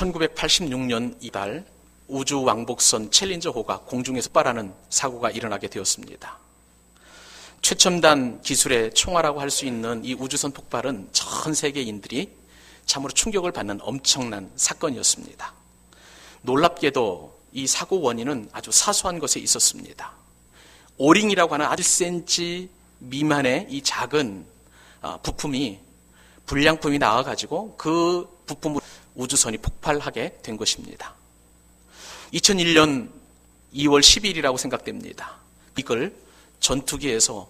1986년 이달 우주 왕복선 챌린저호가 공중에서 폭발하는 사고가 일어나게 되었습니다. 최첨단 기술의 총알이라고 할 수 있는 이 우주선 폭발은 전 세계인들이 참으로 충격을 받는 엄청난 사건이었습니다. 놀랍게도 이 사고 원인은 아주 사소한 것에 있었습니다. 오링이라고 하는 아주 cm 미만의 이 작은 부품이 불량품이 나와가지고 그 부품으로 우주선이 폭발하게 된 것입니다. 2001년 2월 10일이라고 생각됩니다. 이걸 전투기에서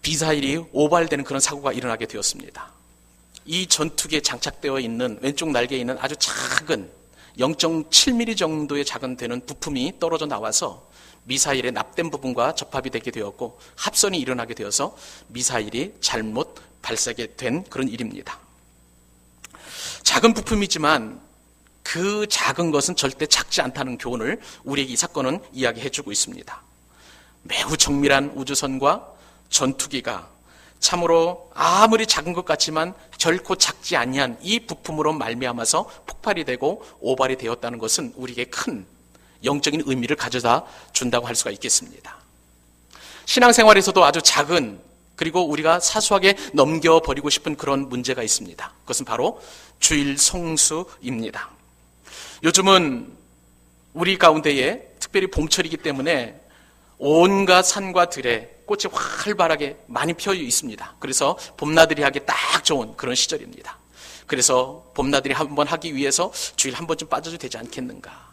미사일이 오발되는 그런 사고가 일어나게 되었습니다. 이 전투기에 장착되어 있는 왼쪽 날개에 있는 아주 작은 0.7mm 정도의 작은 되는 부품이 떨어져 나와서 미사일의 납땜 부분과 접합이 되게 되었고 합선이 일어나게 되어서 미사일이 잘못 발사하게 된 그런 일입니다. 작은 부품이지만 그 작은 것은 절대 작지 않다는 교훈을 우리에게 이 사건은 이야기해주고 있습니다. 매우 정밀한 우주선과 전투기가 참으로 아무리 작은 것 같지만 결코 작지 아니한 이 부품으로 말미암아서 폭발이 되고 오발이 되었다는 것은 우리에게 큰 영적인 의미를 가져다 준다고 할 수가 있겠습니다. 신앙생활에서도 아주 작은 그리고 우리가 사소하게 넘겨버리고 싶은 그런 문제가 있습니다. 그것은 바로 주일 성수입니다. 요즘은 우리 가운데에 특별히 봄철이기 때문에 온갖 산과 들에 꽃이 활발하게 많이 피어 있습니다. 그래서 봄나들이 하기 딱 좋은 그런 시절입니다. 그래서 봄나들이 한번 하기 위해서 주일 한 번쯤 빠져도 되지 않겠는가.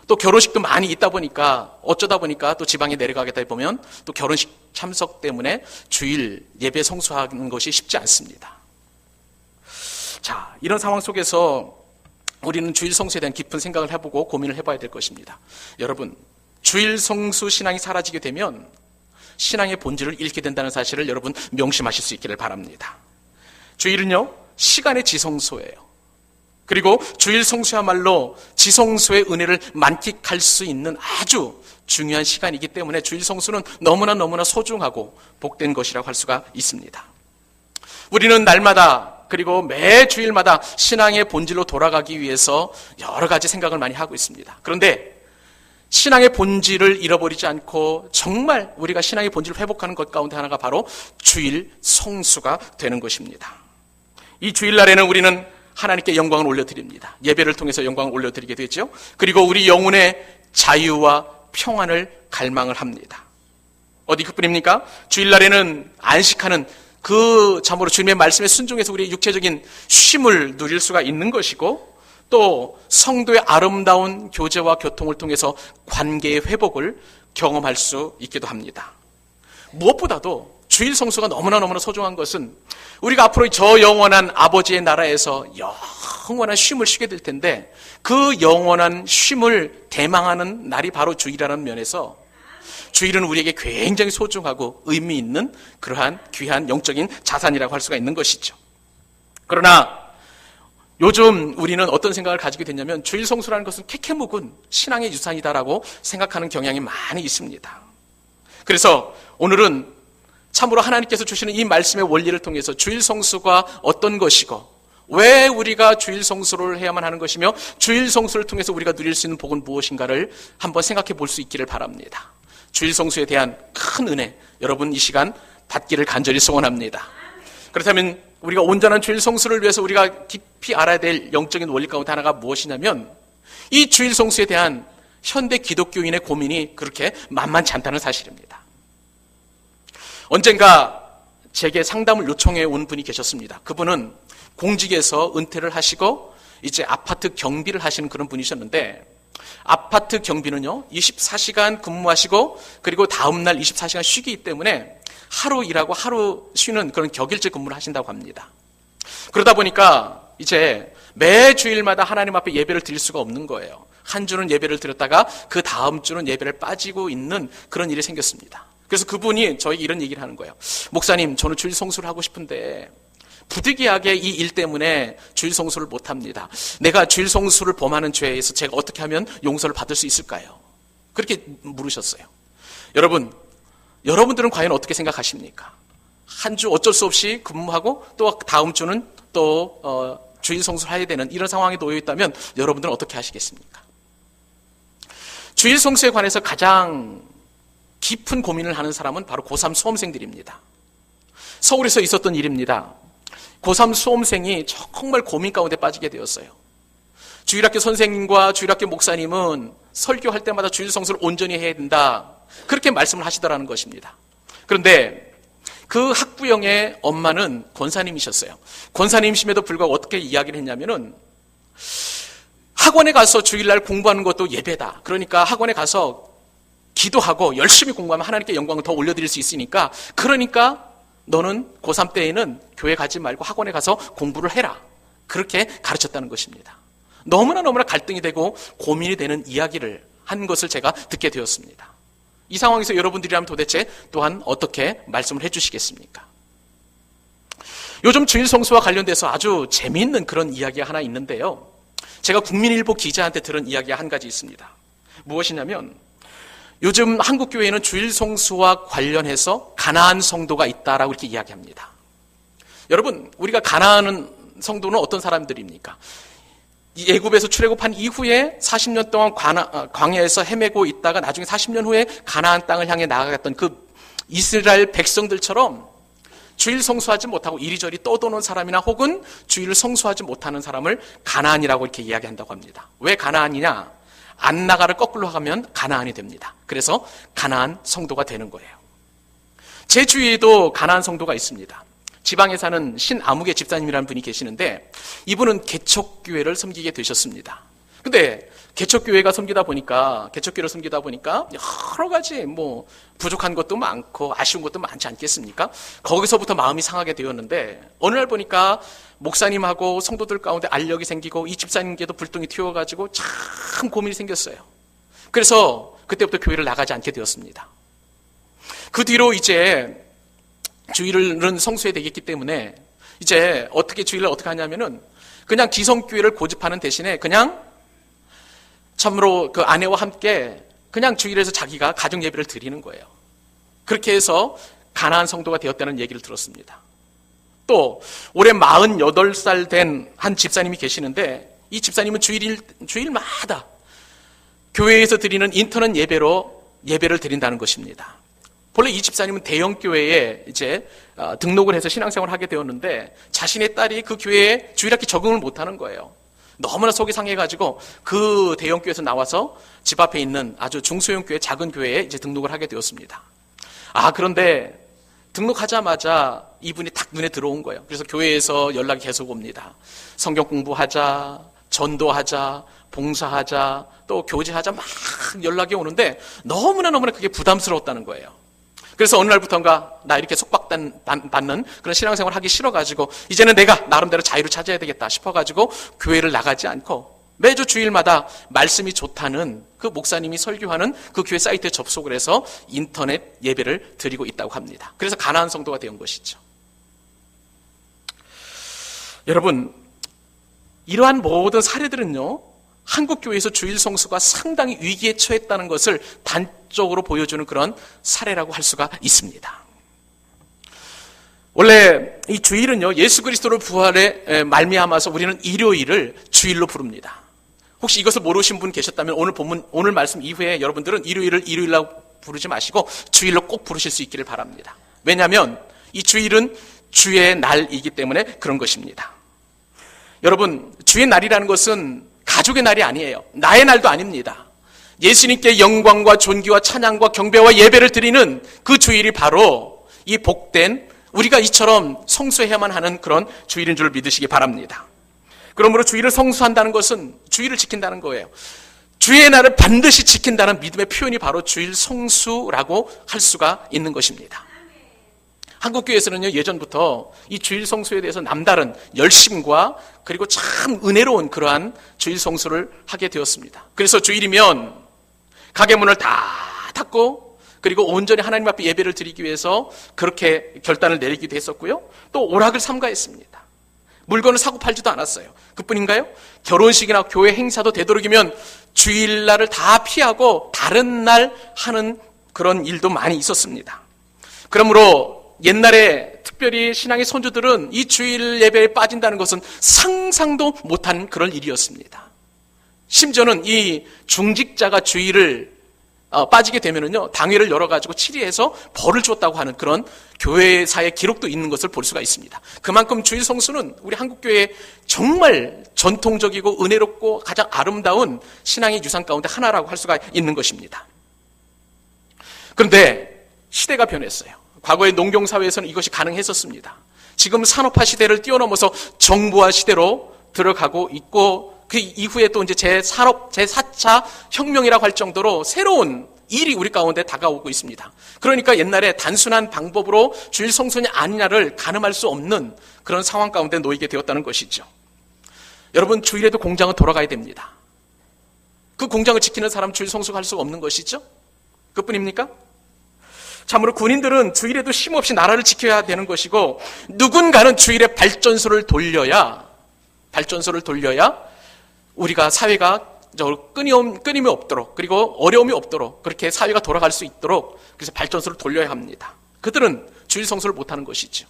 또 결혼식도 많이 있다 보니까 어쩌다 보니까 또 지방에 내려가겠다 보면 또 결혼식 참석 때문에 주일 예배 성수하는 것이 쉽지 않습니다. 자, 이런 상황 속에서 우리는 주일 성수에 대한 깊은 생각을 해보고 고민을 해봐야 될 것입니다. 여러분, 주일 성수 신앙이 사라지게 되면 신앙의 본질을 잃게 된다는 사실을 여러분 명심하실 수 있기를 바랍니다. 주일은요, 시간의 지성소예요. 그리고 주일 성수야말로 지성소의 은혜를 만끽할 수 있는 아주 중요한 시간이기 때문에 주일 성수는 너무나 소중하고 복된 것이라고 할 수가 있습니다. 우리는 날마다 그리고 매 주일마다 신앙의 본질로 돌아가기 위해서 여러 가지 생각을 많이 하고 있습니다. 그런데 신앙의 본질을 잃어버리지 않고 정말 우리가 신앙의 본질을 회복하는 것 가운데 하나가 바로 주일 성수가 되는 것입니다. 이 주일날에는 우리는 하나님께 영광을 올려드립니다. 예배를 통해서 영광을 올려드리게 되죠. 그리고 우리 영혼의 자유와 평안을 갈망을 합니다. 어디 그뿐입니까? 주일날에는 안식하는 그 참으로 주님의 말씀에 순종해서 우리의 육체적인 쉼을 누릴 수가 있는 것이고 또 성도의 아름다운 교제와 교통을 통해서 관계의 회복을 경험할 수 있기도 합니다. 무엇보다도 주일 성수가 너무나 소중한 것은 우리가 앞으로 저 영원한 아버지의 나라에서 영원한 쉼을 쉬게 될 텐데 그 영원한 쉼을 대망하는 날이 바로 주일이라는 면에서 주일은 우리에게 굉장히 소중하고 의미 있는 그러한 귀한 영적인 자산이라고 할 수가 있는 것이죠. 그러나 요즘 우리는 어떤 생각을 가지게 됐냐면 주일 성수라는 것은 캐캐묵은 신앙의 유산이다라고 생각하는 경향이 많이 있습니다. 그래서 오늘은 참으로 하나님께서 주시는 이 말씀의 원리를 통해서 주일 성수가 어떤 것이고 왜 우리가 주일 성수를 해야만 하는 것이며 주일 성수를 통해서 우리가 누릴 수 있는 복은 무엇인가를 한번 생각해 볼 수 있기를 바랍니다. 주일 성수에 대한 큰 은혜 여러분 이 시간 받기를 간절히 소원합니다. 그렇다면 우리가 온전한 주일 성수를 위해서 우리가 깊이 알아야 될 영적인 원리 가운데 하나가 무엇이냐면 이 주일 성수에 대한 현대 기독교인의 고민이 그렇게 만만치 않다는 사실입니다. 언젠가 제게 상담을 요청해 온 분이 계셨습니다. 그분은 공직에서 은퇴를 하시고 이제 아파트 경비를 하시는 그런 분이셨는데 아파트 경비는요 24시간 근무하시고 그리고 다음날 24시간 쉬기 때문에 하루 일하고 하루 쉬는 그런 격일제 근무를 하신다고 합니다. 그러다 보니까 이제 매 주일마다 하나님 앞에 예배를 드릴 수가 없는 거예요. 한 주는 예배를 드렸다가 그 다음 주는 예배를 빠지고 있는 그런 일이 생겼습니다. 그래서 그분이 저에게 이런 얘기를 하는 거예요. 목사님, 저는 주일 성수를 하고 싶은데 부득이하게 이 일 때문에 주일 성수를 못합니다. 내가 주일 성수를 범하는 죄에서 제가 어떻게 하면 용서를 받을 수 있을까요? 그렇게 물으셨어요. 여러분들은 과연 어떻게 생각하십니까? 한 주 어쩔 수 없이 근무하고 또 다음 주는 또 주일 성수를 해야 되는 이런 상황에 놓여 있다면 여러분들은 어떻게 하시겠습니까? 주일 성수에 관해서 가장 깊은 고민을 하는 사람은 바로 고3 수험생들입니다. 서울에서 있었던 일입니다. 고3 수험생이 정말 고민 가운데 빠지게 되었어요. 주일학교 선생님과 주일학교 목사님은 설교할 때마다 주일 성수를 온전히 해야 된다, 그렇게 말씀을 하시더라는 것입니다. 그런데 그 학부형의 엄마는 권사님이셨어요. 권사님이심에도 불구하고 어떻게 이야기를 했냐면은 학원에 가서 주일날 공부하는 것도 예배다. 그러니까 학원에 가서 기도하고 열심히 공부하면 하나님께 영광을 더 올려드릴 수 있으니까, 그러니까 너는 고3 때에는 교회 가지 말고 학원에 가서 공부를 해라, 그렇게 가르쳤다는 것입니다. 너무나 갈등이 되고 고민이 되는 이야기를 한 것을 제가 듣게 되었습니다. 이 상황에서 여러분들이라면 도대체 또한 어떻게 말씀을 해주시겠습니까? 요즘 주일 성수와 관련돼서 아주 재미있는 그런 이야기가 하나 있는데요. 제가 국민일보 기자한테 들은 이야기가 한 가지 있습니다. 무엇이냐면 요즘 한국교회에는 주일 성수와 관련해서 가나안 성도가 있다라고 이렇게 이야기합니다. 여러분, 우리가 가나안 성도는 어떤 사람들입니까? 애굽에서 출애굽한 이후에 40년 동안 광야에서 헤매고 있다가 나중에 40년 후에 가나안 땅을 향해 나아갔던 그 이스라엘 백성들처럼 주일 성수하지 못하고 이리저리 떠도는 사람이나 혹은 주일을 성수하지 못하는 사람을 가나안이라고 이렇게 이야기한다고 합니다. 왜 가나안이냐? 안나가를 거꾸로 하면 가나안이 됩니다. 그래서 가나안 성도가 되는 거예요. 제 주위에도 가나안 성도가 있습니다. 지방에 사는 신아무개 집사님이라는 분이 계시는데 이분은 개척교회를 섬기게 되셨습니다. 근데 개척교회를 섬기다 보니까 여러 가지 부족한 것도 많고 아쉬운 것도 많지 않겠습니까? 거기서부터 마음이 상하게 되었는데 어느 날 보니까 목사님하고 성도들 가운데 알력이 생기고 이 집사님께도 불똥이 튀어가지고 참 고민이 생겼어요. 그래서 그때부터 교회를 나가지 않게 되었습니다. 그 뒤로 이제 주일은 성수해야 되겠기 때문에 이제 주일을 어떻게 하냐면은 그냥 기성교회를 고집하는 대신에 그냥 참으로 그 아내와 함께 그냥 주일에서 자기가 가정 예배를 드리는 거예요. 그렇게 해서 가나안 성도가 되었다는 얘기를 들었습니다. 또 올해 48살 된 한 집사님이 계시는데 이 집사님은 주일마다 교회에서 드리는 인터넷 예배로 예배를 드린다는 것입니다. 본래 이 집사님은 대형 교회에 이제 등록을 해서 신앙생활을 하게 되었는데 자신의 딸이 그 교회에 주일학기 적응을 못하는 거예요. 너무나 속이 상해가지고 그 대형 교회에서 나와서 집 앞에 있는 아주 중소형 교회, 작은 교회에 이제 등록을 하게 되었습니다. 그런데 등록하자마자 이분이 딱 눈에 들어온 거예요. 그래서 교회에서 연락이 계속 옵니다. 성경 공부하자, 전도하자, 봉사하자, 또 교제하자, 막 연락이 오는데 너무나 그게 부담스러웠다는 거예요. 그래서 어느 날부터인가 나 이렇게 속박받는 그런 신앙생활을 하기 싫어가지고 이제는 내가 나름대로 자유를 찾아야 되겠다 싶어가지고 교회를 나가지 않고 매주 주일마다 말씀이 좋다는 그 목사님이 설교하는 그 교회 사이트에 접속을 해서 인터넷 예배를 드리고 있다고 합니다. 그래서 가나안 성도가 된 것이죠. 여러분, 이러한 모든 사례들은요, 한국 교회에서 주일 성수가 상당히 위기에 처했다는 것을 단적으로 보여주는 그런 사례라고 할 수가 있습니다. 원래 이 주일은요, 예수 그리스도를 부활에 말미암아서 우리는 일요일을 주일로 부릅니다. 혹시 이것을 모르신 분 계셨다면 오늘 말씀 이후에 여러분들은 일요일을 일요일로 부르지 마시고 주일로 꼭 부르실 수 있기를 바랍니다. 왜냐하면 이 주일은 주의 날이기 때문에 그런 것입니다. 여러분, 주의 날이라는 것은 가족의 날이 아니에요. 나의 날도 아닙니다. 예수님께 영광과 존귀와 찬양과 경배와 예배를 드리는 그 주일이 바로 이 복된 우리가 이처럼 성수해야만 하는 그런 주일인 줄 믿으시기 바랍니다. 그러므로 주일을 성수한다는 것은 주일을 지킨다는 거예요. 주의 날을 반드시 지킨다는 믿음의 표현이 바로 주일 성수라고 할 수가 있는 것입니다. 한국교회에서는요, 예전부터 이 주일 성수에 대해서 남다른 열심과 그리고 참 은혜로운 그러한 주일 성수를 하게 되었습니다. 그래서 주일이면 가게 문을 다 닫고 그리고 온전히 하나님 앞에 예배를 드리기 위해서 그렇게 결단을 내리기도 했었고요. 또 오락을 삼가했습니다. 물건을 사고 팔지도 않았어요. 그뿐인가요? 결혼식이나 교회 행사도 되도록이면 주일날을 다 피하고 다른 날 하는 그런 일도 많이 있었습니다. 그러므로 옛날에 특별히 신앙의 선조들은 이 주일 예배에 빠진다는 것은 상상도 못한 그런 일이었습니다. 심지어는 이 중직자가 주일을 빠지게 되면은요, 당회를 열어가지고 치리해서 벌을 줬다고 하는 그런 교회사의 기록도 있는 것을 볼 수가 있습니다. 그만큼 주일 성수는 우리 한국교회의 정말 전통적이고 은혜롭고 가장 아름다운 신앙의 유산 가운데 하나라고 할 수가 있는 것입니다. 그런데 시대가 변했어요. 과거의 농경사회에서는 이것이 가능했었습니다. 지금 산업화 시대를 뛰어넘어서 정보화 시대로 들어가고 있고, 그 이후에 또 이제 제4차 혁명이라고 할 정도로 새로운 일이 우리 가운데 다가오고 있습니다. 그러니까 옛날에 단순한 방법으로 주일 성수냐 아니냐를 가늠할 수 없는 그런 상황 가운데 놓이게 되었다는 것이죠. 여러분, 주일에도 공장은 돌아가야 됩니다. 그 공장을 지키는 사람 주일 성수가 할 수가 없는 것이죠. 그뿐입니까? 참으로 군인들은 주일에도 쉼없이 나라를 지켜야 되는 것이고, 누군가는 주일에 발전소를 돌려야 우리가 사회가 끊임이 없도록, 그리고 어려움이 없도록, 그렇게 사회가 돌아갈 수 있도록 그래서 발전소를 돌려야 합니다. 그들은 주일 성수를 못하는 것이죠.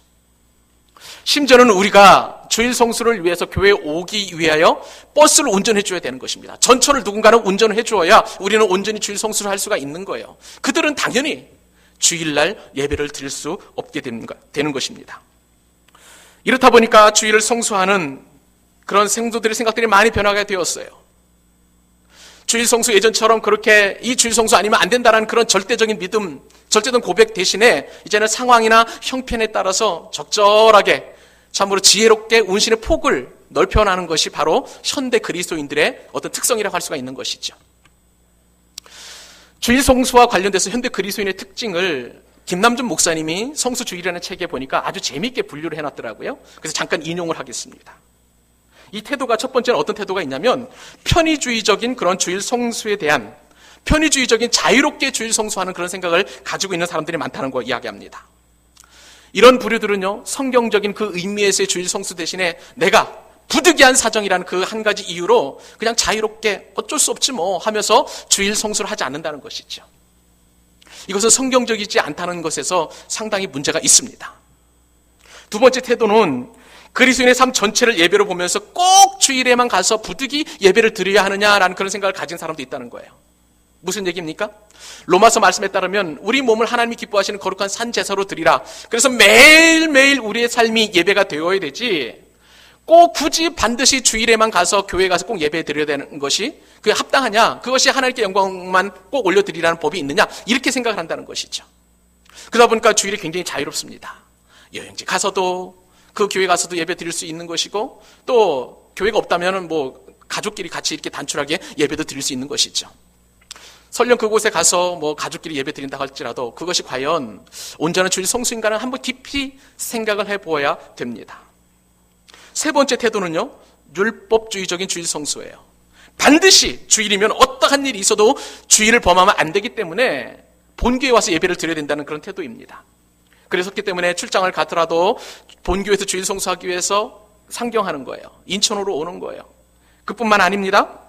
심지어는 우리가 주일 성수를 위해서 교회에 오기 위하여 버스를 운전해 줘야 되는 것입니다. 전철을 누군가는 운전을 해 주어야 우리는 온전히 주일 성수를 할 수가 있는 거예요. 그들은 당연히 주일날 예배를 드릴 수 없게 되는 것입니다. 이렇다 보니까 주일을 성수하는 그런 성도들의 생각들이 많이 변화가 되었어요. 주일 성수 예전처럼 그렇게 이 주일 성수 아니면 안 된다라는 그런 절대적인 믿음, 절대적인 고백 대신에 이제는 상황이나 형편에 따라서 적절하게 참으로 지혜롭게 운신의 폭을 넓혀나가는 것이 바로 현대 그리스도인들의 어떤 특성이라고 할 수가 있는 것이죠. 주일 성수와 관련돼서 현대 그리스도인의 특징을 김남준 목사님이 성수주일이라는 책에 보니까 아주 재미있게 분류를 해놨더라고요. 그래서 잠깐 인용을 하겠습니다. 이 태도가 첫 번째는 어떤 태도가 있냐면 편의주의적인 그런 주일 성수에 대한 편의주의적인 자유롭게 주일 성수하는 그런 생각을 가지고 있는 사람들이 많다는 거 이야기합니다. 이런 부류들은요, 성경적인 그 의미에서의 주일 성수 대신에 내가 부득이한 사정이라는 그 한 가지 이유로 그냥 자유롭게 어쩔 수 없지 뭐 하면서 주일 성수를 하지 않는다는 것이죠. 이것은 성경적이지 않다는 것에서 상당히 문제가 있습니다. 두 번째 태도는 그리스도인의 삶 전체를 예배로 보면서 꼭 주일에만 가서 부득이 예배를 드려야 하느냐라는 그런 생각을 가진 사람도 있다는 거예요. 무슨 얘기입니까? 로마서 말씀에 따르면 우리 몸을 하나님이 기뻐하시는 거룩한 산 제사로 드리라. 그래서 매일매일 우리의 삶이 예배가 되어야 되지, 꼭 굳이 반드시 주일에만 가서 교회에 가서 꼭 예배 드려야 되는 것이 그게 합당하냐, 그것이 하나님께 영광만 꼭 올려드리라는 법이 있느냐, 이렇게 생각을 한다는 것이죠. 그러다 보니까 주일이 굉장히 자유롭습니다. 여행지 가서도 그 교회 가서도 예배 드릴 수 있는 것이고, 또 교회가 없다면 뭐 가족끼리 같이 이렇게 단출하게 예배도 드릴 수 있는 것이죠. 설령 그곳에 가서 뭐 가족끼리 예배 드린다 할지라도 그것이 과연 온전한 주일 성수인가는 한번 깊이 생각을 해보아야 됩니다. 세 번째 태도는요, 율법주의적인 주일 성수예요. 반드시 주일이면 어떠한 일이 있어도 주일을 범하면 안 되기 때문에 본교에 와서 예배를 드려야 된다는 그런 태도입니다. 그랬었기 때문에 출장을 가더라도 본교에서 주일 성수하기 위해서 상경하는 거예요. 인천으로 오는 거예요. 그뿐만 아닙니다.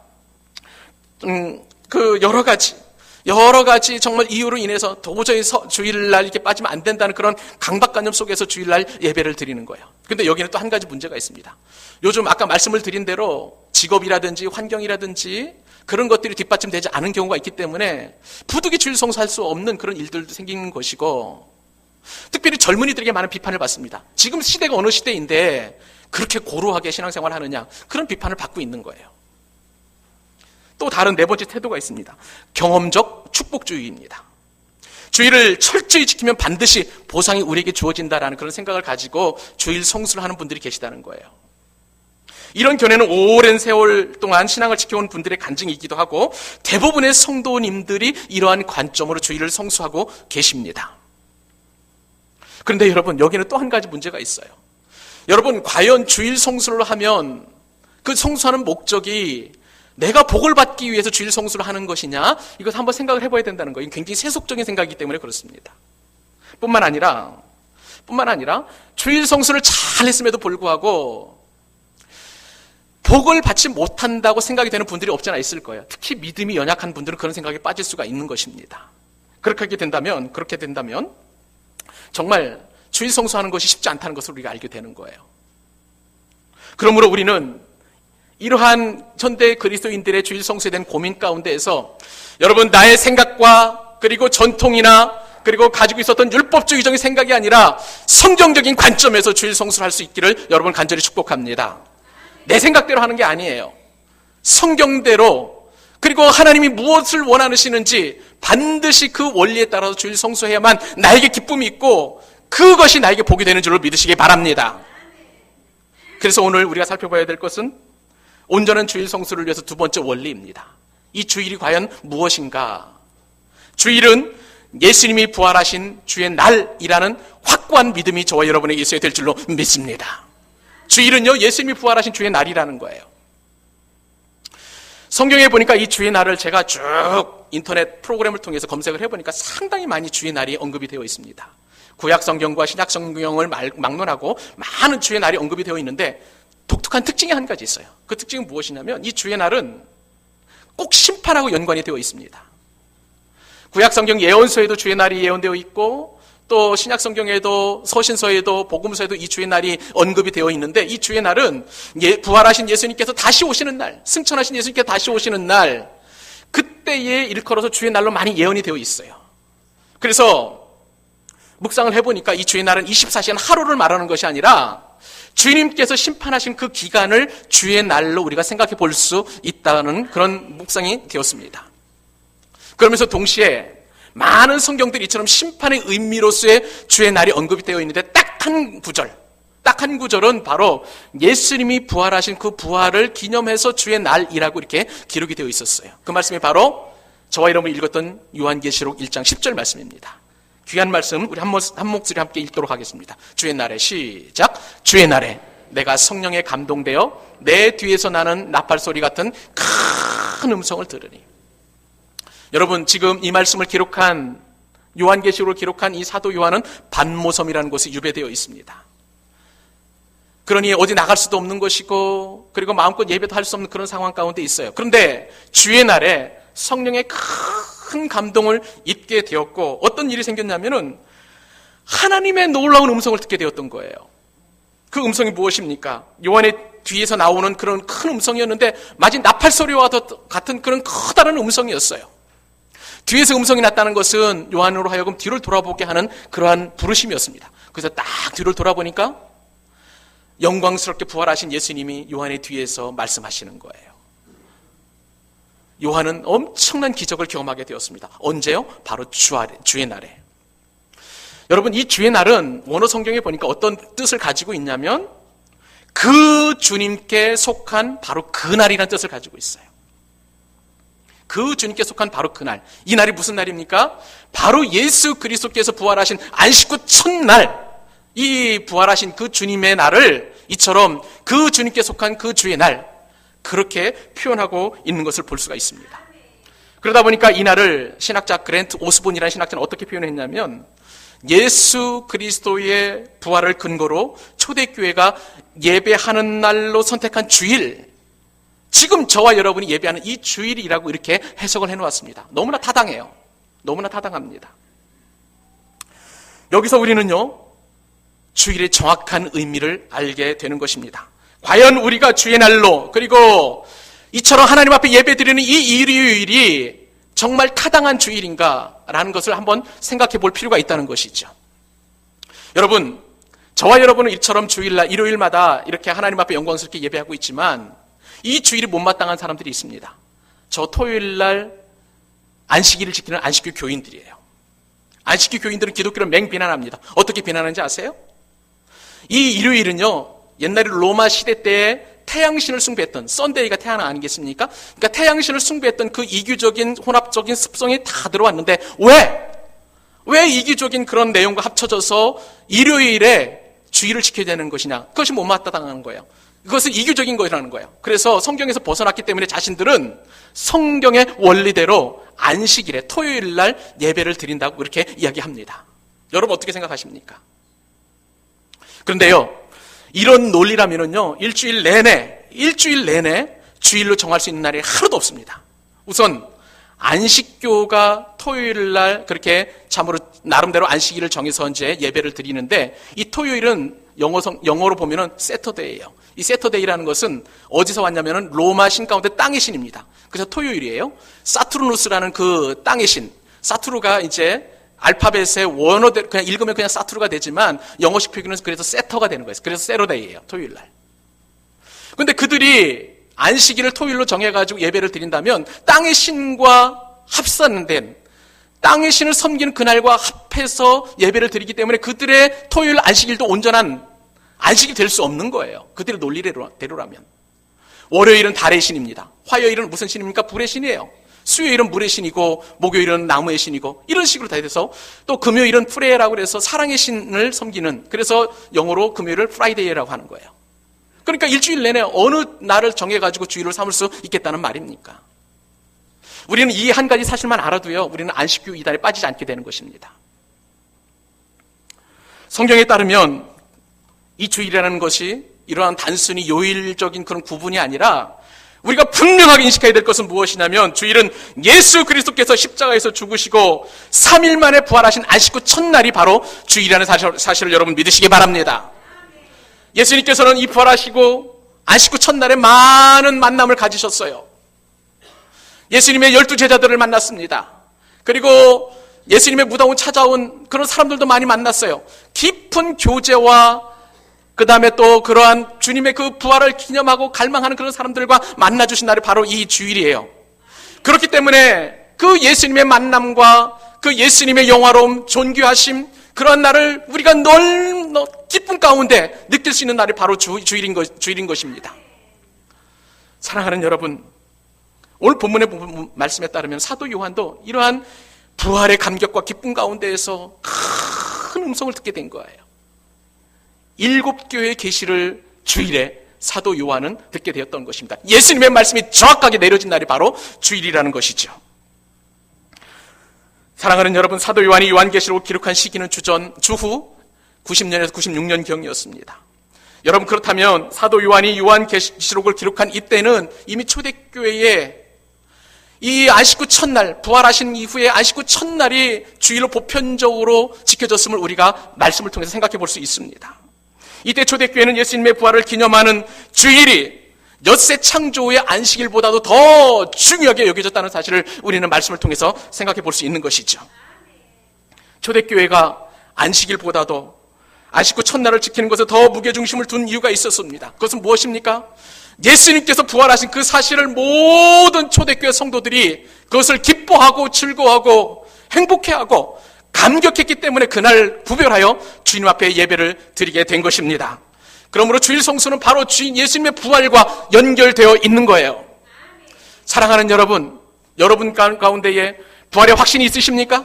그 여러 가지 정말 이유로 인해서 도저히 주일날 이렇게 빠지면 안 된다는 그런 강박관념 속에서 주일날 예배를 드리는 거예요. 근데 여기는 또 한 가지 문제가 있습니다. 요즘 아까 말씀을 드린 대로 직업이라든지 환경이라든지 그런 것들이 뒷받침되지 않은 경우가 있기 때문에 부득이 주일 성수할 수 없는 그런 일들도 생기는 것이고, 특별히 젊은이들에게 많은 비판을 받습니다. 지금 시대가 어느 시대인데 그렇게 고루하게 신앙생활을 하느냐, 그런 비판을 받고 있는 거예요. 또 다른 네 번째 태도가 있습니다. 경험적 축복주의입니다. 주일을 철저히 지키면 반드시 보상이 우리에게 주어진다라는 그런 생각을 가지고 주일 성수를 하는 분들이 계시다는 거예요. 이런 견해는 오랜 세월 동안 신앙을 지켜온 분들의 간증이기도 하고, 대부분의 성도님들이 이러한 관점으로 주일을 성수하고 계십니다. 그런데 여러분, 여기는 또 한 가지 문제가 있어요. 여러분, 과연 주일 성수를 하면 그 성수하는 목적이 내가 복을 받기 위해서 주일 성수를 하는 것이냐, 이것 한번 생각을 해봐야 된다는 거예요. 굉장히 세속적인 생각이기 때문에 그렇습니다. 뿐만 아니라 주일 성수를 잘 했음에도 불구하고 복을 받지 못한다고 생각이 되는 분들이 없지 않아 있을 거예요. 특히 믿음이 연약한 분들은 그런 생각에 빠질 수가 있는 것입니다. 그렇게 된다면 정말 주일 성수하는 것이 쉽지 않다는 것을 우리가 알게 되는 거예요. 그러므로 우리는 이러한 현대 그리스도인들의 주일 성수에 대한 고민 가운데에서 여러분, 나의 생각과 그리고 전통이나 그리고 가지고 있었던 율법주의적인 생각이 아니라 성경적인 관점에서 주일 성수를 할 수 있기를 여러분 간절히 축복합니다. 내 생각대로 하는 게 아니에요. 성경대로, 그리고 하나님이 무엇을 원하시는지 반드시 그 원리에 따라서 주일 성수해야만 나에게 기쁨이 있고 그것이 나에게 복이 되는 줄을 믿으시기 바랍니다. 그래서 오늘 우리가 살펴봐야 될 것은 온전한 주일 성수를 위해서 두 번째 원리입니다. 이 주일이 과연 무엇인가? 주일은 예수님이 부활하신 주의 날이라는 확고한 믿음이 저와 여러분에게 있어야 될 줄로 믿습니다. 주일은요, 예수님이 부활하신 주의 날이라는 거예요. 성경에 보니까 이 주의 날을 제가 쭉 인터넷 프로그램을 통해서 검색을 해보니까 상당히 많이 주의 날이 언급이 되어 있습니다. 구약 성경과 신약 성경을 막론하고 많은 주의 날이 언급이 되어 있는데 독특한 특징이 한 가지 있어요. 그 특징은 무엇이냐면 이 주의 날은 꼭 심판하고 연관이 되어 있습니다. 구약 성경 예언서에도 주의 날이 예언되어 있고 또 신약 성경에도 서신서에도 복음서에도 이 주의 날이 언급이 되어 있는데 이 주의 날은 부활하신 예수님께서 다시 오시는 날, 승천하신 예수님께서 다시 오시는 날, 그때에 일컬어서 주의 날로 많이 예언이 되어 있어요. 그래서 묵상을 해보니까 이 주의 날은 24시간 하루를 말하는 것이 아니라 주님께서 심판하신 그 기간을 주의 날로 우리가 생각해 볼 수 있다는 그런 묵상이 되었습니다. 그러면서 동시에 많은 성경들이 이처럼 심판의 의미로서의 주의 날이 언급이 되어 있는데 딱 한 구절은 바로 예수님이 부활하신 그 부활을 기념해서 주의 날이라고 이렇게 기록이 되어 있었어요. 그 말씀이 바로 저와 여러분이 읽었던 요한계시록 1장 10절 말씀입니다. 귀한 말씀 우리 한 목소리 함께 읽도록 하겠습니다. 주의 날에 시작. 주의 날에 내가 성령에 감동되어 내 뒤에서 나는 나팔소리 같은 큰 음성을 들으니. 여러분, 지금 이 말씀을 기록한 요한계시록을 기록한 이 사도 요한은 반모섬이라는 곳에 유배되어 있습니다. 그러니 어디 나갈 수도 없는 것이고 그리고 마음껏 예배도 할 수 없는 그런 상황 가운데 있어요. 그런데 주의 날에 성령의 큰 감동을 입게 되었고 어떤 일이 생겼냐면은 하나님의 놀라운 음성을 듣게 되었던 거예요. 그 음성이 무엇입니까? 요한의 뒤에서 나오는 그런 큰 음성이었는데 마치 나팔소리와 같은 그런 커다란 음성이었어요. 뒤에서 음성이 났다는 것은 요한으로 하여금 뒤를 돌아보게 하는 그러한 부르심이었습니다. 그래서 딱 뒤를 돌아보니까 영광스럽게 부활하신 예수님이 요한의 뒤에서 말씀하시는 거예요. 요한은 엄청난 기적을 경험하게 되었습니다. 언제요? 바로 주의 날에. 여러분, 이 주의 날은 원어 성경에 보니까 어떤 뜻을 가지고 있냐면 그 주님께 속한 바로 그 날이라는 뜻을 가지고 있어요. 그 주님께 속한 바로 그 날. 이 날이 무슨 날입니까? 바로 예수 그리스도께서 부활하신 안식구 첫날, 이 부활하신 그 주님의 날을 이처럼 그 주님께 속한 그 주의 날, 그렇게 표현하고 있는 것을 볼 수가 있습니다. 그러다 보니까 이 날을 신학자 그랜트 오스본이라는 신학자는 어떻게 표현했냐면 예수 그리스도의 부활을 근거로 초대교회가 예배하는 날로 선택한 주일, 지금 저와 여러분이 예배하는 이 주일이라고 이렇게 해석을 해놓았습니다. 너무나 타당해요. 너무나 타당합니다. 여기서 우리는요, 주일의 정확한 의미를 알게 되는 것입니다. 과연 우리가 주의 날로 그리고 이처럼 하나님 앞에 예배드리는 이 일요일이 정말 타당한 주일인가라는 것을 한번 생각해 볼 필요가 있다는 것이죠. 여러분, 저와 여러분은 이처럼 주일날 일요일마다 이렇게 하나님 앞에 영광스럽게 예배하고 있지만 이 주일이 못마땅한 사람들이 있습니다. 저 토요일날 안식일을 지키는 안식교 교인들이에요. 안식교 교인들은 기독교를 맹비난합니다. 어떻게 비난하는지 아세요? 이 일요일은요, 옛날에 로마 시대 때에 태양신을 숭배했던, 썬데이가 태양 아니겠습니까? 그러니까 태양신을 숭배했던 그 이규적인 혼합적인 습성이 다 들어왔는데 왜 이규적인 그런 내용과 합쳐져서 일요일에 주일을 지켜야 되는 것이냐? 그것이 못마땅한 거예요. 그것은 이규적인 거라는 거예요. 그래서 성경에서 벗어났기 때문에 자신들은 성경의 원리대로 안식일에 토요일 날 예배를 드린다고 그렇게 이야기합니다. 여러분 어떻게 생각하십니까? 그런데요, 이런 논리라면은요, 일주일 내내 주일로 정할 수 있는 날이 하루도 없습니다. 우선 안식교가 토요일 날 그렇게 참으로 나름대로 안식일을 정해서 이제 예배를 드리는데, 이 토요일은 영어로 보면은 세터데이예요. 이 세터데이라는 것은 어디서 왔냐면은 로마 신 가운데 땅의 신입니다. 그래서 토요일이에요. 사투르누스라는 그 땅의 신. 사투르가 이제 알파벳의 원어대로 그냥 읽으면 그냥 사투르가 되지만 영어식 표기는 그래서 세터가 되는 거예요. 그래서 세러데이예요. 토요일 날. 근데 그들이 안식일을 토요일로 정해가지고 예배를 드린다면 땅의 신과 합산된 땅의 신을 섬기는 그날과 합해서 예배를 드리기 때문에 그들의 토요일 안식일도 온전한 안식이 될 수 없는 거예요. 그들의 논리대로라면. 월요일은 달의 신입니다. 화요일은 무슨 신입니까? 불의 신이에요. 수요일은 물의 신이고 목요일은 나무의 신이고 이런 식으로 다 돼서, 또 금요일은 프레라고 그래서 사랑의 신을 섬기는, 그래서 영어로 금요일을 프라이데이라고 하는 거예요. 그러니까 일주일 내내 어느 날을 정해가지고 주일을 삼을 수 있겠다는 말입니까? 우리는 이 한 가지 사실만 알아도요, 우리는 안식교 이달에 빠지지 않게 되는 것입니다. 성경에 따르면 이 주일이라는 것이 이러한 단순히 요일적인 그런 구분이 아니라 우리가 분명하게 인식해야 될 것은 무엇이냐면, 주일은 예수 그리스도께서 십자가에서 죽으시고 3일 만에 부활하신 안식구 첫날이 바로 주일이라는 사실을 여러분 믿으시기 바랍니다. 예수님께서는 이 부활하시고 안식구 첫날에 많은 만남을 가지셨어요. 예수님의 12제자들을 만났습니다. 그리고 예수님의 무덤을 찾아온 그런 사람들도 많이 만났어요. 깊은 교제와 그 다음에 또 그러한 주님의 그 부활을 기념하고 갈망하는 그런 사람들과 만나주신 날이 바로 이 주일이에요. 그렇기 때문에 그 예수님의 만남과 그 예수님의 영화로움, 존귀하심, 그런 날을 우리가 기쁨 가운데 느낄 수 있는 날이 바로 주일인 것입니다. 사랑하는 여러분, 오늘 본문의 말씀에 따르면 사도 요한도 이러한 부활의 감격과 기쁨 가운데에서 큰 음성을 듣게 된 거예요. 7교회의 계시를 주일에 사도 요한은 듣게 되었던 것입니다. 예수님의 말씀이 정확하게 내려진 날이 바로 주일이라는 것이죠. 사랑하는 여러분, 사도 요한이 요한계시록을 기록한 시기는 주후 90년에서 96년경이었습니다. 여러분, 그렇다면 사도 요한이 요한계시록을 기록한 이때는 이미 초대교회에 이 안식구 첫날, 부활하신 이후에 안식구 첫날이 주일로 보편적으로 지켜졌음을 우리가 말씀을 통해서 생각해 볼 수 있습니다. 이때 초대교회는 예수님의 부활을 기념하는 주일이 엿새 창조의 안식일보다도 더 중요하게 여겨졌다는 사실을 우리는 말씀을 통해서 생각해 볼 수 있는 것이죠. 초대교회가 안식일보다도 안식구 첫날을 지키는 것에 더 무게중심을 둔 이유가 있었습니다. 그것은 무엇입니까? 예수님께서 부활하신 그 사실을 모든 초대교회 성도들이 그것을 기뻐하고 즐거워하고 행복해하고 감격했기 때문에 그날 구별하여 주님 앞에 예배를 드리게 된 것입니다. 그러므로 주일 성수는 바로 주인 예수님의 부활과 연결되어 있는 거예요. 사랑하는 여러분, 여러분 가운데에 부활의 확신이 있으십니까?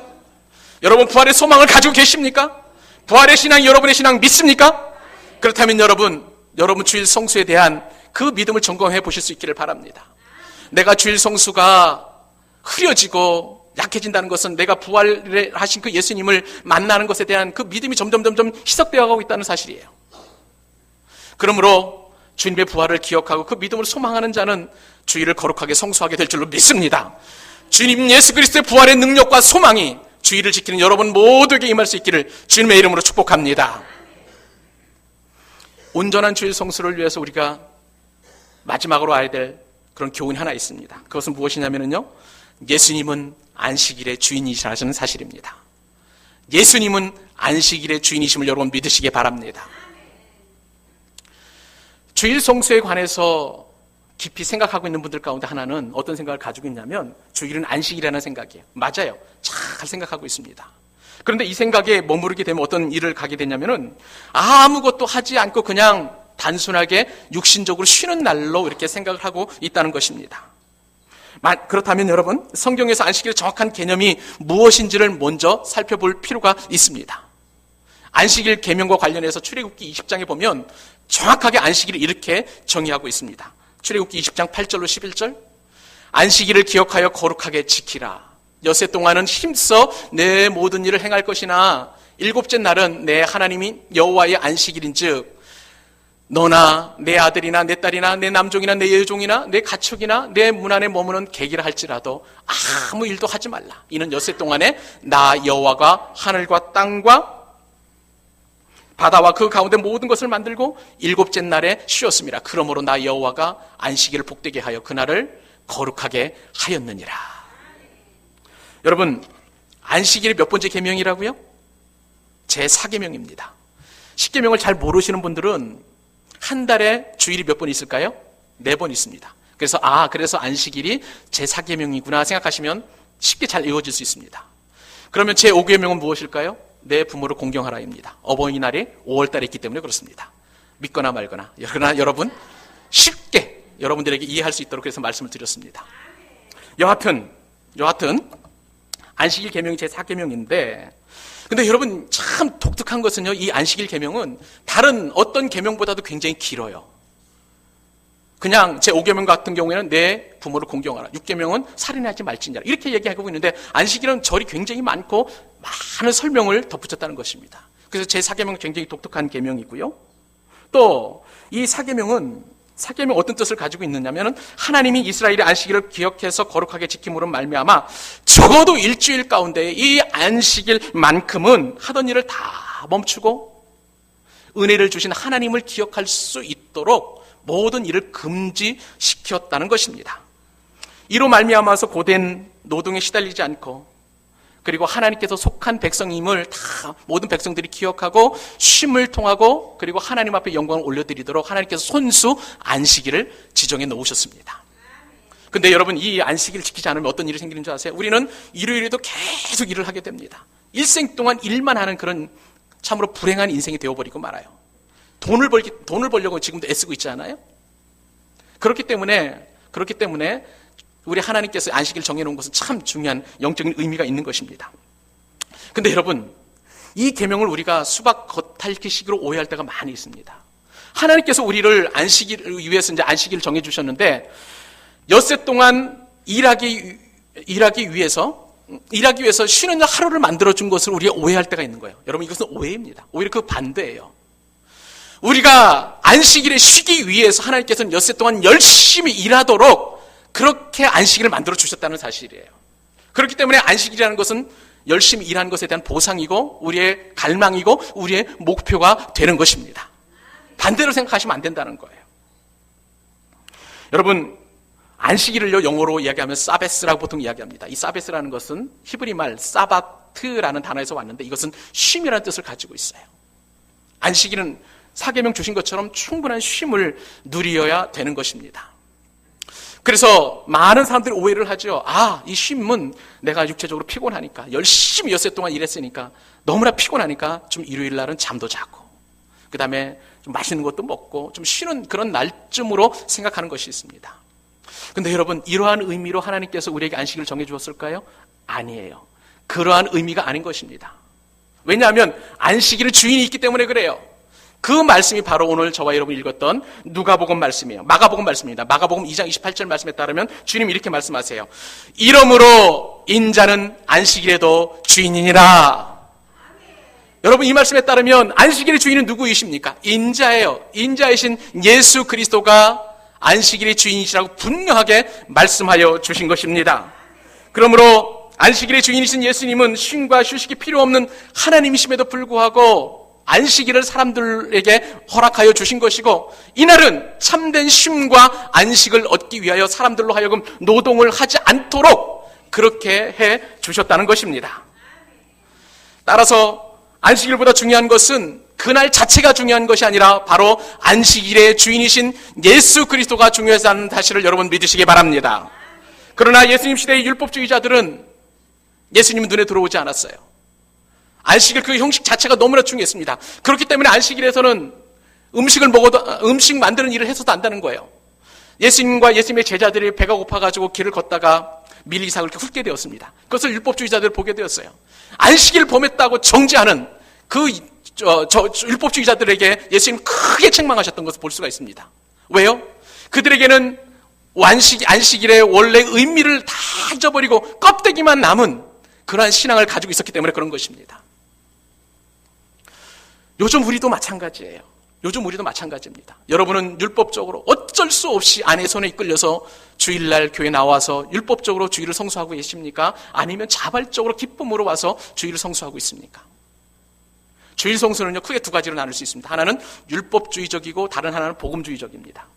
여러분 부활의 소망을 가지고 계십니까? 부활의 신앙이 여러분의 신앙 믿습니까? 그렇다면 여러분 주일 성수에 대한 그 믿음을 점검해 보실 수 있기를 바랍니다. 내가 주일 성수가 흐려지고 약해진다는 것은 내가 부활하신 그 예수님을 만나는 것에 대한 그 믿음이 점점 희석되어 가고 있다는 사실이에요. 그러므로 주님의 부활을 기억하고 그 믿음을 소망하는 자는 주일을 거룩하게 성수하게 될 줄로 믿습니다. 주님 예수 그리스도의 부활의 능력과 소망이 주일을 지키는 여러분 모두에게 임할 수 있기를 주님의 이름으로 축복합니다. 온전한 주일 성수를 위해서 우리가 마지막으로 알아야 될 그런 교훈이 하나 있습니다. 그것은 무엇이냐면요, 예수님은 안식일의 주인이시라는 사실입니다. 예수님은 안식일의 주인이심을 여러분 믿으시기 바랍니다. 주일 성수에 관해서 깊이 생각하고 있는 분들 가운데 하나는 어떤 생각을 가지고 있냐면, 주일은 안식이라는 생각이에요. 맞아요. 잘 생각하고 있습니다. 그런데 이 생각에 머무르게 되면 어떤 일을 가게 되냐면은 아무것도 하지 않고 그냥 단순하게 육신적으로 쉬는 날로 이렇게 생각을 하고 있다는 것입니다. 그렇다면 여러분, 성경에서 안식일의 정확한 개념이 무엇인지를 먼저 살펴볼 필요가 있습니다. 안식일 계명과 관련해서 출애굽기 20장에 보면 정확하게 안식일을 이렇게 정의하고 있습니다. 출애굽기 20장 8절로 11절, 안식일을 기억하여 거룩하게 지키라. 엿새 동안은 힘써 내 모든 일을 행할 것이나 일곱째 날은 내 하나님이 여호와의 안식일인즉 너나 내 아들이나 내 딸이나 내 남종이나 내 여종이나 내 가축이나 내 문 안에 머무는 객이라 할지라도 아무 일도 하지 말라. 이는 엿새 동안에 나 여호와가 하늘과 땅과 바다와 그 가운데 모든 것을 만들고 일곱째 날에 쉬었습니다. 그러므로 나 여호와가 안식일을 복되게 하여 그날을 거룩하게 하였느니라. 여러분, 안식일이 몇 번째 계명이라고요? 제4계명입니다. 10계명을 잘 모르시는 분들은 한 달에 주일이 몇 번 있을까요? 4번 있습니다. 그래서 그래서 안식일이 제4계명이구나 생각하시면 쉽게 잘 이어질 수 있습니다. 그러면 제5계명은 무엇일까요? 내 부모를 공경하라입니다. 어버이날이 5월달에 있기 때문에 그렇습니다. 믿거나 말거나. 그러나 여러분, 쉽게 여러분들에게 이해할 수 있도록 그래서 말씀을 드렸습니다. 여하튼 안식일 계명이 제4계명인데, 근데 여러분 참 독특한 것은요, 이 안식일 계명은 다른 어떤 계명보다도 굉장히 길어요. 그냥 제5계명 같은 경우에는 내 부모를 공경하라. 6계명은 살인하지 말지니라. 이렇게 얘기하고 있는데 안식일은 절이 굉장히 많고 많은 설명을 덧붙였다는 것입니다. 그래서 제4계명은 굉장히 독특한 계명이고요. 또 이 4계명은 어떤 뜻을 가지고 있느냐면 하나님이 이스라엘의 안식일을 기억해서 거룩하게 지킴으로 말미암아 적어도 일주일 가운데 이 안식일만큼은 하던 일을 다 멈추고 은혜를 주신 하나님을 기억할 수 있도록 모든 일을 금지시켰다는 것입니다. 이로 말미암아서 고된 노동에 시달리지 않고 그리고 하나님께서 속한 백성임을 다 모든 백성들이 기억하고 쉼을 통하고 그리고 하나님 앞에 영광을 올려드리도록 하나님께서 손수 안식일을 지정해 놓으셨습니다. 근데 여러분, 이 안식일을 지키지 않으면 어떤 일이 생기는 줄 아세요? 우리는 일요일에도 계속 일을 하게 됩니다. 일생 동안 일만 하는 그런 참으로 불행한 인생이 되어버리고 말아요. 돈을 벌려고 지금도 애쓰고 있지 않아요? 그렇기 때문에 우리 하나님께서 안식일 정해놓은 것은 참 중요한 영적인 의미가 있는 것입니다. 근데 여러분, 이 계명을 우리가 수박 겉핥기식으로 오해할 때가 많이 있습니다. 하나님께서 우리를 안식일을 위해서 이제 안식일을 정해주셨는데 엿새 동안 일하기 위해서 쉬는 날 하루를 만들어준 것을 우리가 오해할 때가 있는 거예요. 여러분, 이것은 오해입니다. 오히려 그 반대예요. 우리가 안식일에 쉬기 위해서 하나님께서는 엿새 동안 열심히 일하도록 그렇게 안식일을 만들어 주셨다는 사실이에요. 그렇기 때문에 안식일이라는 것은 열심히 일하는 것에 대한 보상이고 우리의 갈망이고 우리의 목표가 되는 것입니다. 반대로 생각하시면 안 된다는 거예요. 여러분, 안식일을요, 영어로 이야기하면 사베스라고 보통 이야기합니다. 이 사베스라는 것은 히브리 말 사바트라는 단어에서 왔는데 이것은 쉼이라는 뜻을 가지고 있어요. 안식일은 4계명 주신 것처럼 충분한 쉼을 누려야 되는 것입니다. 그래서 많은 사람들이 오해를 하죠. 이 쉼은 내가 육체적으로 피곤하니까 열심히 엿새 동안 일했으니까 너무나 피곤하니까 좀 일요일 날은 잠도 자고 그 다음에 좀 맛있는 것도 먹고 좀 쉬는 그런 날쯤으로 생각하는 것이 있습니다. 근데 여러분, 이러한 의미로 하나님께서 우리에게 안식일을 정해주었을까요? 아니에요. 그러한 의미가 아닌 것입니다. 왜냐하면 안식일은 주인이 있기 때문에 그래요. 그 말씀이 바로 오늘 저와 여러분이 읽었던 누가복음 말씀이에요. 마가복음 말씀입니다. 마가복음 2장 28절 말씀에 따르면 주님이 이렇게 말씀하세요. 이러므로 인자는 안식일에도 주인이니라. 여러분, 이 말씀에 따르면 안식일의 주인은 누구이십니까? 인자예요. 인자이신 예수 그리스도가 안식일의 주인이시라고 분명하게 말씀하여 주신 것입니다. 그러므로 안식일의 주인이신 예수님은 쉼과 휴식이 필요 없는 하나님이심에도 불구하고 안식일을 사람들에게 허락하여 주신 것이고 이날은 참된 쉼과 안식을 얻기 위하여 사람들로 하여금 노동을 하지 않도록 그렇게 해 주셨다는 것입니다. 따라서 안식일보다 중요한 것은 그날 자체가 중요한 것이 아니라 바로 안식일의 주인이신 예수 그리스도가 중요하다는 사실을 여러분 믿으시기 바랍니다. 그러나 예수님 시대의 율법주의자들은 예수님 눈에 들어오지 않았어요. 안식일 그 형식 자체가 너무나 중요했습니다. 그렇기 때문에 안식일에서는 음식 만드는 일을 해서도 안다는 거예요. 예수님과 예수님의 제자들이 배가 고파가지고 길을 걷다가 밀리사를 이렇게 훑게 되었습니다. 그것을 율법주의자들이 보게 되었어요. 안식일을 범했다고 정죄하는 그 율법주의자들에게 예수님 크게 책망하셨던 것을 볼 수가 있습니다. 왜요? 그들에게는 안식일의 원래 의미를 다 잊어버리고 껍데기만 남은 그러한 신앙을 가지고 있었기 때문에 그런 것입니다. 요즘 우리도 마찬가지예요. 요즘 우리도 마찬가지입니다. 여러분은 율법적으로 어쩔 수 없이 아내의 손에 이끌려서 주일날 교회 나와서 율법적으로 주일을 성수하고 계십니까? 아니면 자발적으로 기쁨으로 와서 주일을 성수하고 있습니까? 주일 성수는요, 크게 두 가지로 나눌 수 있습니다. 하나는 율법주의적이고 다른 하나는 복음주의적입니다.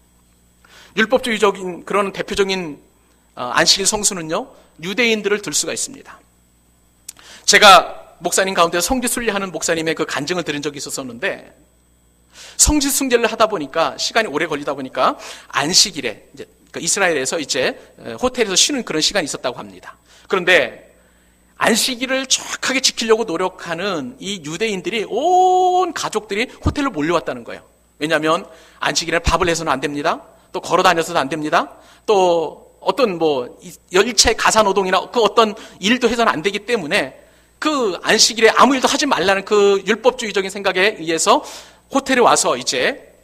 율법주의적인 그런 대표적인 안식일 성수는요, 유대인들을 들 수가 있습니다. 제가 목사님 가운데 성지 순례하는 목사님의 그 간증을 들은 적이 있었는데, 성지 순례를 하다 보니까 시간이 오래 걸리다 보니까 안식일에 이제 이스라엘에서 이제 호텔에서 쉬는 그런 시간이 있었다고 합니다. 그런데 안식일을 정확하게 지키려고 노력하는 이 유대인들이 온 가족들이 호텔로 몰려왔다는 거예요. 왜냐하면 안식일에 밥을 해서는 안 됩니다. 또 걸어 다녀서도 안 됩니다. 또 어떤 일체 가사노동이나 그 어떤 일도 해서는 안 되기 때문에 그 안식일에 아무 일도 하지 말라는 그 율법주의적인 생각에 의해서 호텔에 와서 이제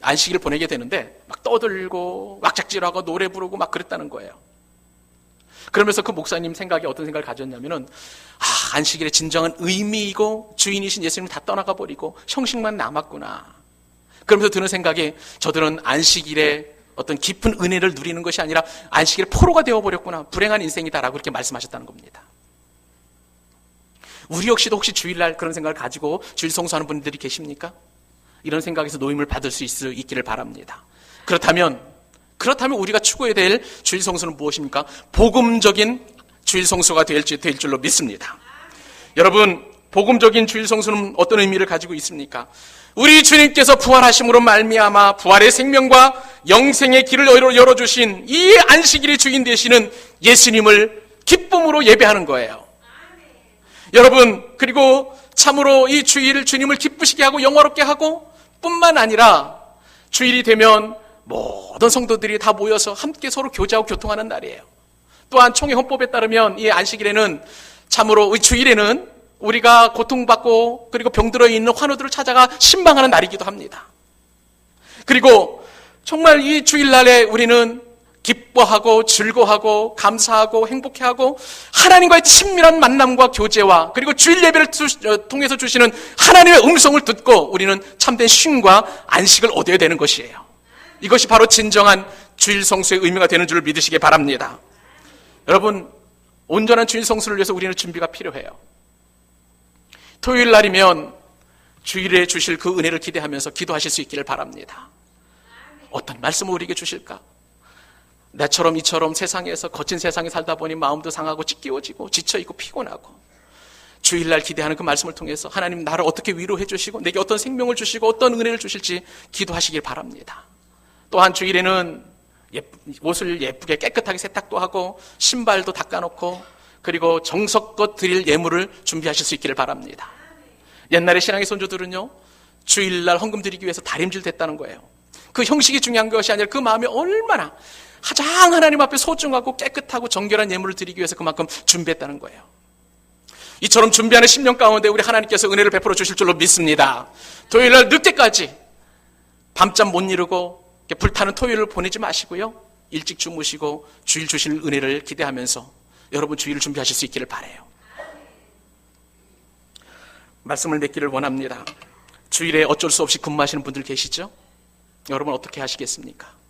안식일을 보내게 되는데 막 떠들고 왁작질하고 노래 부르고 막 그랬다는 거예요. 그러면서 그 목사님 생각에 어떤 생각을 가졌냐면은, 안식일의 진정한 의미이고 주인이신 예수님을 다 떠나가 버리고 형식만 남았구나. 그러면서 드는 생각이, 저들은 안식일에 어떤 깊은 은혜를 누리는 것이 아니라 안식일의 포로가 되어버렸구나. 불행한 인생이다라고 그렇게 말씀하셨다는 겁니다. 우리 역시도 혹시 주일날 그런 생각을 가지고 주일 성수하는 분들이 계십니까? 이런 생각에서 노임을 받을 수 있기를 바랍니다. 그렇다면 우리가 추구해야 될 주일 성수는 무엇입니까? 복음적인 주일 성수가 될 줄로 믿습니다. 여러분, 복음적인 주일 성수는 어떤 의미를 가지고 있습니까? 우리 주님께서 부활하심으로 말미암아 부활의 생명과 영생의 길을 열어주신 이 안식일의 주인 되시는 예수님을 기쁨으로 예배하는 거예요. 여러분, 그리고 참으로 이 주일을 주님을 기쁘시게 하고 영화롭게 하고 뿐만 아니라 주일이 되면 모든 성도들이 다 모여서 함께 서로 교제하고 교통하는 날이에요. 또한 총회 헌법에 따르면 이 안식일에는 참으로 이 주일에는 우리가 고통받고 그리고 병들어 있는 환우들을 찾아가 신방하는 날이기도 합니다. 그리고 정말 이 주일날에 우리는 기뻐하고 즐거워하고 감사하고 행복해하고 하나님과의 친밀한 만남과 교제와 그리고 주일 예배를 통해서 주시는 하나님의 음성을 듣고 우리는 참된 쉼과 안식을 얻어야 되는 것이에요. 이것이 바로 진정한 주일 성수의 의미가 되는 줄 믿으시기 바랍니다. 여러분, 온전한 주일 성수를 위해서 우리는 준비가 필요해요. 토요일 날이면 주일에 주실 그 은혜를 기대하면서 기도하실 수 있기를 바랍니다. 어떤 말씀을 우리에게 주실까? 나처럼 이처럼 세상에서 거친 세상에 살다 보니 마음도 상하고 찢기워지고 지쳐있고 피곤하고 주일날 기대하는 그 말씀을 통해서 하나님 나를 어떻게 위로해 주시고 내게 어떤 생명을 주시고 어떤 은혜를 주실지 기도하시길 바랍니다. 또한 주일에는 옷을 예쁘게 깨끗하게 세탁도 하고 신발도 닦아놓고 그리고 정성껏 드릴 예물을 준비하실 수 있기를 바랍니다. 옛날에 신앙의 선조들은요, 주일날 헌금 드리기 위해서 다림질 됐다는 거예요. 그 형식이 중요한 것이 아니라 그 마음이 얼마나 가장 하나님 앞에 소중하고 깨끗하고 정결한 예물을 드리기 위해서 그만큼 준비했다는 거예요. 이처럼 준비하는 10년 가운데 우리 하나님께서 은혜를 베풀어 주실 줄로 믿습니다. 토요일날 늦게까지 밤잠 못 이루고 불타는 토요일을 보내지 마시고요, 일찍 주무시고 주일 주실 은혜를 기대하면서 여러분 주일을 준비하실 수 있기를 바라요. 말씀을 맺기를 원합니다. 주일에 어쩔 수 없이 근무하시는 분들 계시죠? 여러분 어떻게 하시겠습니까?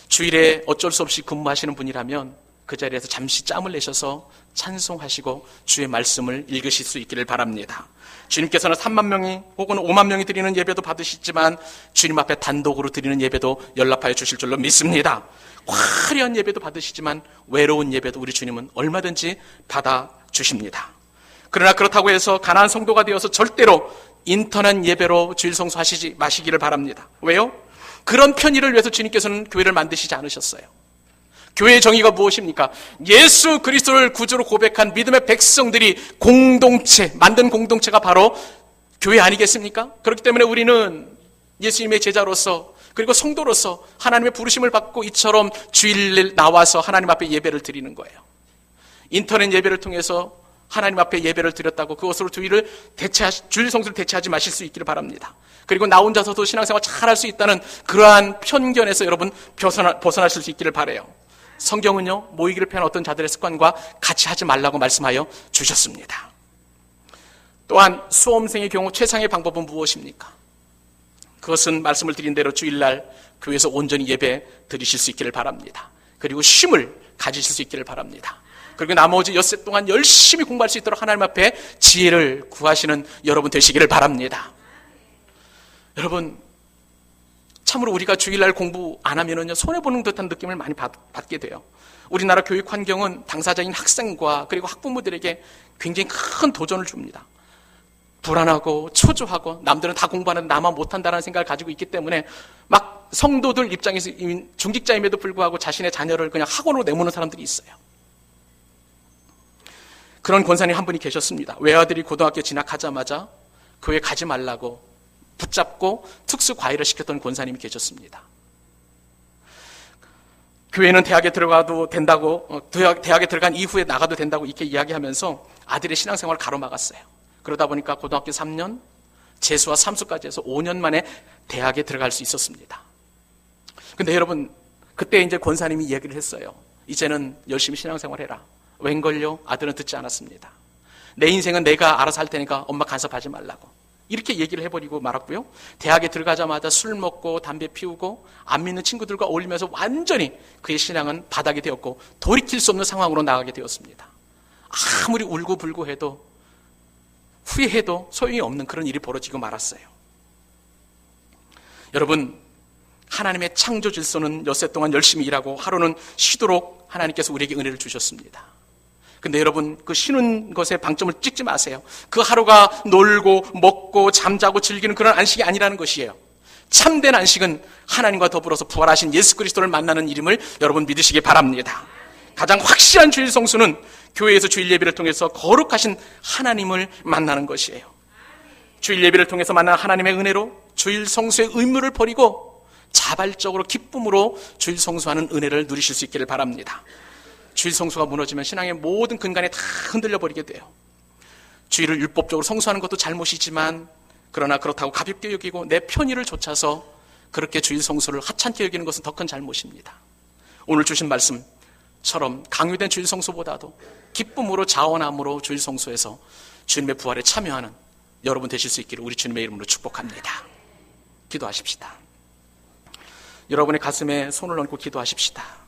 주일에 어쩔 수 없이 근무하시는 분이라면 그 자리에서 잠시 짬을 내셔서 찬송하시고 주의 말씀을 읽으실 수 있기를 바랍니다. 주님께서는 3만 명이 혹은 5만 명이 드리는 예배도 받으시지만 주님 앞에 단독으로 드리는 예배도 연락하여 주실 줄로 믿습니다. 화려한 예배도 받으시지만 외로운 예배도 우리 주님은 얼마든지 받아주십니다. 그러나 그렇다고 해서 가난한 성도가 되어서 절대로 인터넷 예배로 주일 성수하시지 마시기를 바랍니다. 왜요? 그런 편의를 위해서 주님께서는 교회를 만드시지 않으셨어요. 교회의 정의가 무엇입니까? 예수 그리스도를 구주로 고백한 믿음의 백성들이 만든 공동체가 바로 교회 아니겠습니까? 그렇기 때문에 우리는 예수님의 제자로서 그리고 성도로서 하나님의 부르심을 받고 이처럼 주일에 나와서 하나님 앞에 예배를 드리는 거예요. 인터넷 예배를 통해서 하나님 앞에 예배를 드렸다고 그것으로 주일 성수를 대체하지 마실 수 있기를 바랍니다. 그리고 나 혼자서도 신앙생활 잘할 수 있다는 그러한 편견에서 여러분 벗어나실 수 있기를 바라요. 성경은요, 모이기를 피한 어떤 자들의 습관과 같이 하지 말라고 말씀하여 주셨습니다. 또한 수험생의 경우 최상의 방법은 무엇입니까? 그것은 말씀을 드린 대로 주일날 교회에서 온전히 예배 드리실 수 있기를 바랍니다. 그리고 쉼을 가지실 수 있기를 바랍니다. 그리고 나머지 엿새 동안 열심히 공부할 수 있도록 하나님 앞에 지혜를 구하시는 여러분 되시기를 바랍니다. 여러분, 참으로 우리가 주일날 공부 안 하면은요, 손해보는 듯한 느낌을 많이 받게 돼요. 우리나라 교육 환경은 당사자인 학생과 그리고 학부모들에게 굉장히 큰 도전을 줍니다. 불안하고 초조하고 남들은 다 공부하는데 나만 못한다는 생각을 가지고 있기 때문에 막 성도들 입장에서 중직자임에도 불구하고 자신의 자녀를 그냥 학원으로 내모는 사람들이 있어요. 그런 권사님 한 분이 계셨습니다. 외아들이 고등학교 진학하자마자 교회 가지 말라고 붙잡고 특수 과외를 시켰던 권사님이 계셨습니다. 교회는 대학에 들어가도 된다고, 대학에 들어간 이후에 나가도 된다고 이렇게 이야기하면서 아들의 신앙생활을 가로막았어요. 그러다 보니까 고등학교 3년, 재수와 삼수까지 해서 5년 만에 대학에 들어갈 수 있었습니다. 근데 여러분, 그때 이제 권사님이 얘기를 했어요. 이제는 열심히 신앙생활 해라. 웬걸요? 아들은 듣지 않았습니다. 내 인생은 내가 알아서 할 테니까 엄마 간섭하지 말라고. 이렇게 얘기를 해버리고 말았고요. 대학에 들어가자마자 술 먹고 담배 피우고 안 믿는 친구들과 어울리면서 완전히 그의 신앙은 바닥이 되었고 돌이킬 수 없는 상황으로 나가게 되었습니다. 아무리 울고불고 해도 후회해도 소용이 없는 그런 일이 벌어지고 말았어요. 여러분, 하나님의 창조 질서는 엿새 동안 열심히 일하고 하루는 쉬도록 하나님께서 우리에게 은혜를 주셨습니다. 근데 여러분, 그 쉬는 것에 방점을 찍지 마세요. 그 하루가 놀고 먹고 잠자고 즐기는 그런 안식이 아니라는 것이에요. 참된 안식은 하나님과 더불어서 부활하신 예수 그리스도를 만나는 일임을 여러분 믿으시기 바랍니다. 가장 확실한 주일 성수는 교회에서 주일 예배를 통해서 거룩하신 하나님을 만나는 것이에요. 주일 예배를 통해서 만난 하나님의 은혜로 주일 성수의 의무를 버리고 자발적으로 기쁨으로 주일 성수하는 은혜를 누리실 수 있기를 바랍니다. 주일 성수가 무너지면 신앙의 모든 근간에 다 흔들려 버리게 돼요. 주일을 율법적으로 성수하는 것도 잘못이지만 그러나 그렇다고 가볍게 여기고 내 편의를 좇아서 그렇게 주일 성수를 하찮게 여기는 것은 더 큰 잘못입니다. 오늘 주신 말씀처럼 강요된 주일 성수보다도 기쁨으로 자원함으로 주일 성수에서 주님의 부활에 참여하는 여러분 되실 수 있기를 우리 주님의 이름으로 축복합니다. 기도하십시다. 여러분의 가슴에 손을 얹고 기도하십시다.